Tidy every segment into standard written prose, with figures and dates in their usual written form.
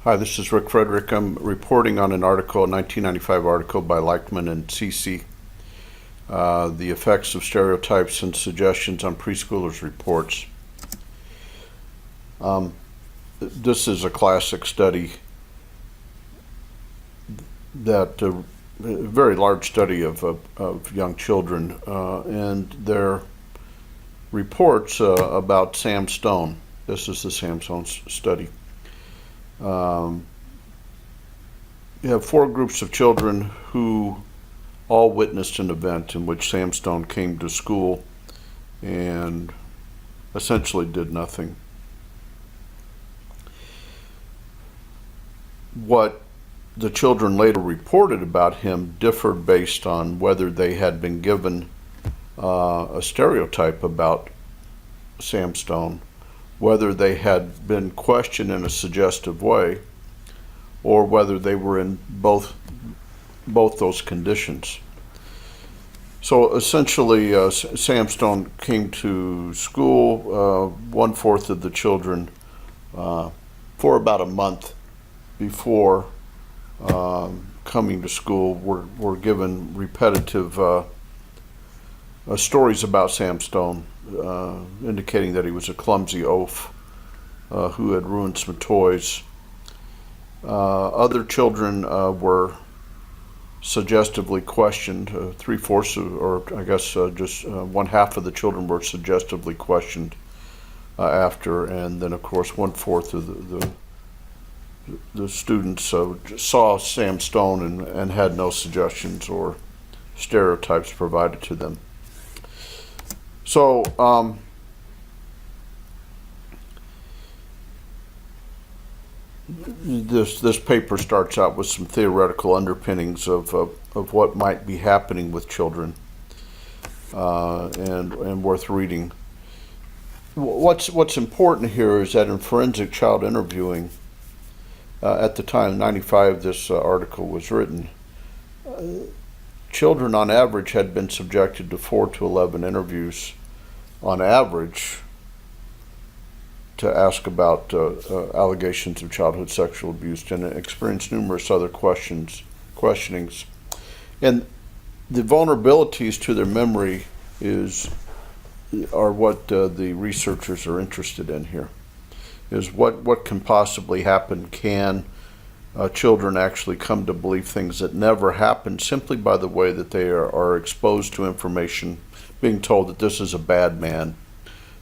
Hi, this is Rick Frederick. I'm reporting on an article, a 1995 article by Leichtman and Ceci, the effects of stereotypes and suggestions on preschoolers' reports. This is a classic study, that a very large study of young children and their reports about Sam Stone. This is the Sam Stone study. You have four groups of children who all witnessed an event in which Sam Stone came to school and essentially did nothing. What the children later reported about him differed based on whether they had been given a stereotype about Sam Stone, whether they had been questioned in a suggestive way, or whether they were in both those conditions. So essentially, Sam Stone came to school, 1/4 of the children, for about a month before coming to school were given repetitive stories about Sam Stone, indicating that he was a clumsy oaf who had ruined some toys. Other children were suggestively questioned. 3/4, or I guess just 1/2 of the children were suggestively questioned after, and then of course 1/4 of the students saw Sam Stone and had no suggestions or stereotypes provided to them. So this paper starts out with some theoretical underpinnings of what might be happening with children, and worth reading. What's important here is that in forensic child interviewing, at the time, 95, this article was written, children on average had been subjected to 4 to 11 interviews on average to ask about allegations of childhood sexual abuse, and experienced numerous other questionings. And the vulnerabilities to their memory are what the researchers are interested in here, is what can possibly happen. Can children actually come to believe things that never happened simply by the way that they are exposed to information, being told that this is a bad man,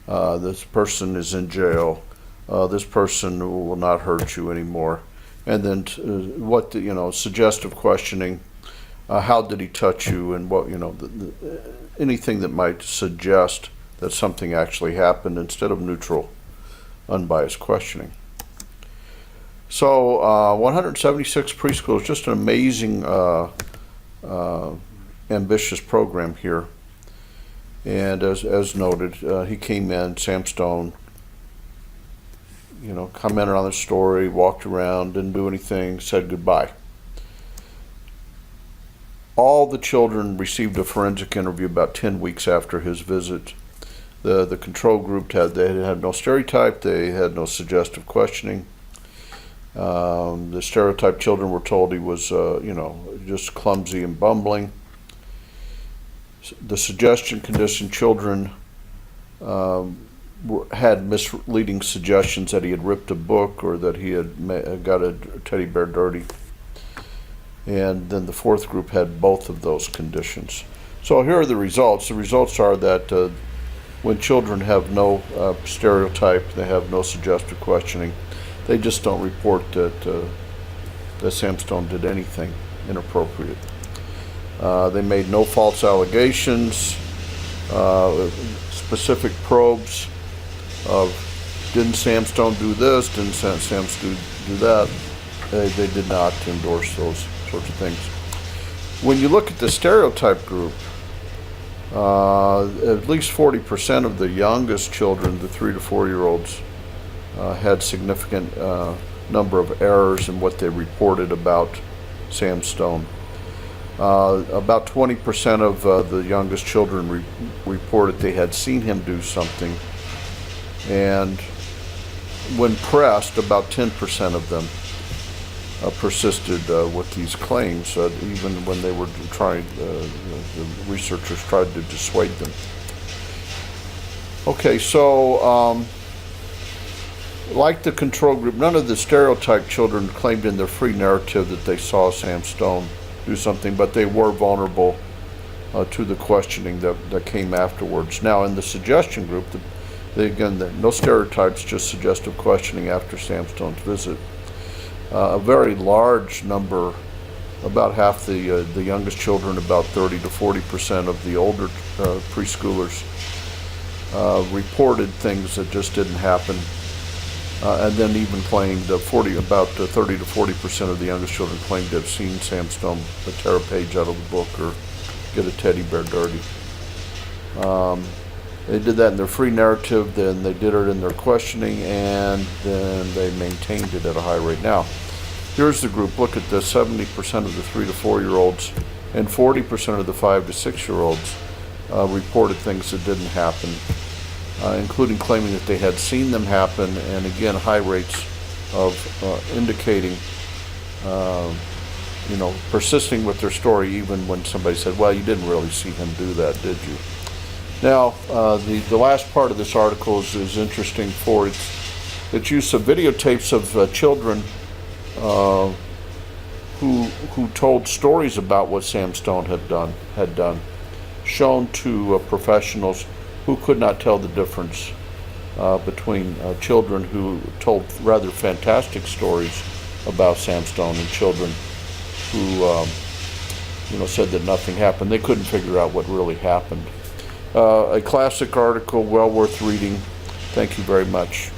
this person is in jail, this person will not hurt you anymore, and then suggestive questioning, how did he touch you, and what, anything that might suggest that something actually happened instead of neutral, unbiased questioning. So 176 preschoolers, just an amazing, ambitious program here. And as noted, he came in, Sam Stone, commented on the story, walked around, didn't do anything, said goodbye. All the children received a forensic interview about 10 weeks after his visit. The control group had no stereotype, they had no suggestive questioning. The stereotyped children were told he was, just clumsy and bumbling. The suggestion conditioned children had misleading suggestions that he had ripped a book or that he had got a teddy bear dirty. And then the fourth group had both of those conditions. So here are the results. The results are that when children have no stereotype, they have no suggestive questioning, they just don't report that Sam Stone did anything inappropriate. They made no false allegations, specific probes of didn't Sam Stone do this, didn't Sam Stone do that. They did not endorse those sorts of things. When you look at the stereotype group, at least 40% of the youngest children, the 3 to 4-year-olds, had significant number of errors in what they reported about Sam Stone. About 20% of the youngest children reported they had seen him do something, and when pressed, about 10% of them persisted with these claims, even when they were trying, the researchers tried to dissuade them. Okay, so like the control group, none of the stereotyped children claimed in their free narrative that they saw Sam Stone do something, but they were vulnerable to the questioning that came afterwards. Now, in the suggestion group, no stereotypes, just suggestive questioning after Sam Stone's visit. A very large number, about half the youngest children, about 30 to 40% of the older preschoolers, reported things that just didn't happen. And then even claimed about 30 to 40% of the youngest children claimed to have seen Sam Stone tear a page out of the book or get a teddy bear dirty. They did that in their free narrative, then they did it in their questioning, and then they maintained it at a high rate. Now, here's the group. Look at this. 70% of the 3 to 4-year-olds and 40% of the 5 to 6-year-olds reported things that didn't happen, including claiming that they had seen them happen, and again, high rates of indicating, persisting with their story even when somebody said, well, you didn't really see him do that, did you? Now, the last part of this article is interesting for its use of videotapes of children who told stories about what Sam Stone had done, shown to professionals who could not tell the difference between children who told rather fantastic stories about Sam Stone and children who said that nothing happened. They couldn't figure out what really happened. A classic article, well worth reading. Thank you very much.